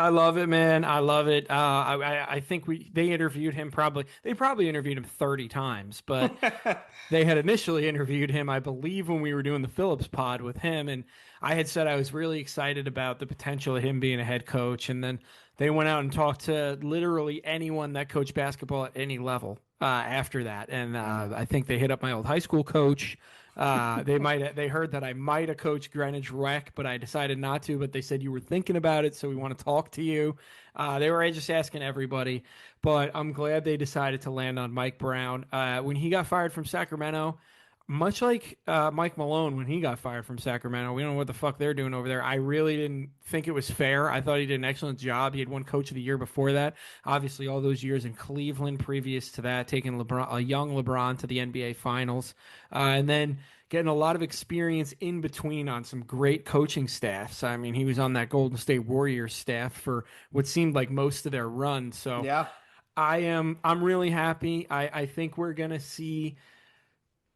I love it, man. I love it. I think they probably interviewed him 30 times, but they had initially interviewed him, I believe, when we were doing the Phillips pod with him, and I had said I was really excited about the potential of him being a head coach, and then they went out and talked to literally anyone that coached basketball at any level after that, and I think they hit up my old high school coach. They heard that I might have coached Greenwich Rec, but I decided not to. But they said you were thinking about it, so we want to talk to you. They were just asking everybody, but I'm glad they decided to land on Mike Brown. When he got fired from Sacramento, much like Mike Malone when he got fired from Sacramento, we don't know what the fuck they're doing over there. I really didn't think it was fair. I thought he did an excellent job. He had won Coach of the Year before that. Obviously, all those years in Cleveland previous to that, taking LeBron, a young LeBron to the NBA Finals, and then getting a lot of experience in between on some great coaching staffs. I mean, he was on that Golden State Warriors staff for what seemed like most of their run. So Yeah. I'm really happy. I think we're gonna see,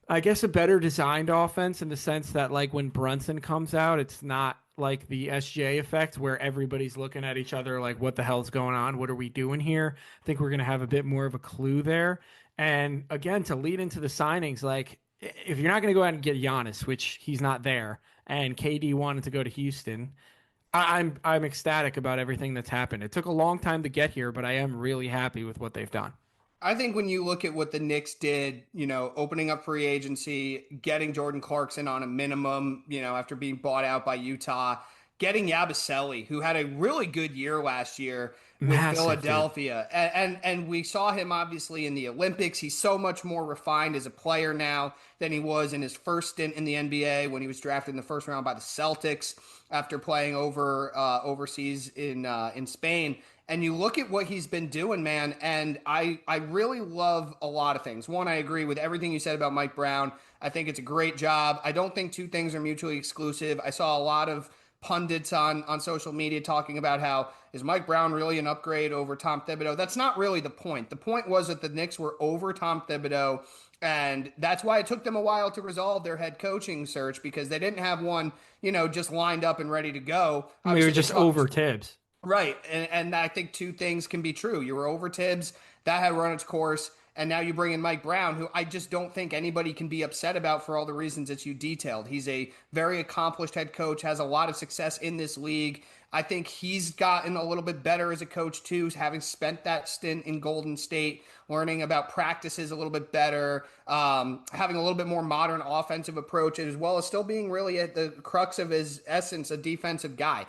I guess, a better designed offense in the sense that, like, when Brunson comes out, it's not like the SJ effect where everybody's looking at each other like, what the hell's going on? What are we doing here? I think we're going to have a bit more of a clue there. And again, to lead into the signings, like, if you're not going to go out and get Giannis, which he's not there, and KD wanted to go to Houston, I'm ecstatic about everything that's happened. It took a long time to get here, but I am really happy with what they've done. I think when you look at what the Knicks did, opening up free agency, getting Jordan Clarkson on a minimum, after being bought out by Utah, getting Yabusele, who had a really good year last year with Massive, dude. Philadelphia, and we saw him obviously in the Olympics. He's so much more refined as a player now than he was in his first stint in the NBA when he was drafted in the first round by the Celtics after playing overseas in Spain. And you look at what he's been doing, man, and I really love a lot of things. One, I agree with everything you said about Mike Brown. I think it's a great job. I don't think two things are mutually exclusive. I saw a lot of pundits on social media talking about how is Mike Brown really an upgrade over Tom Thibodeau? That's not really the point. The point was that the Knicks were over Tom Thibodeau, and that's why it took them a while to resolve their head coaching search because they didn't have one, just lined up and ready to go. We were Obviously, they just talked. over Tibbs. Right. And I think two things can be true. You were over Tibbs, that had run its course. And now you bring in Mike Brown, who I just don't think anybody can be upset about for all the reasons that you detailed. He's a very accomplished head coach, has a lot of success in this league. I think he's gotten a little bit better as a coach, too, having spent that stint in Golden State, learning about practices a little bit better, having a little bit more modern offensive approach, as well as still being really at the crux of his essence, a defensive guy.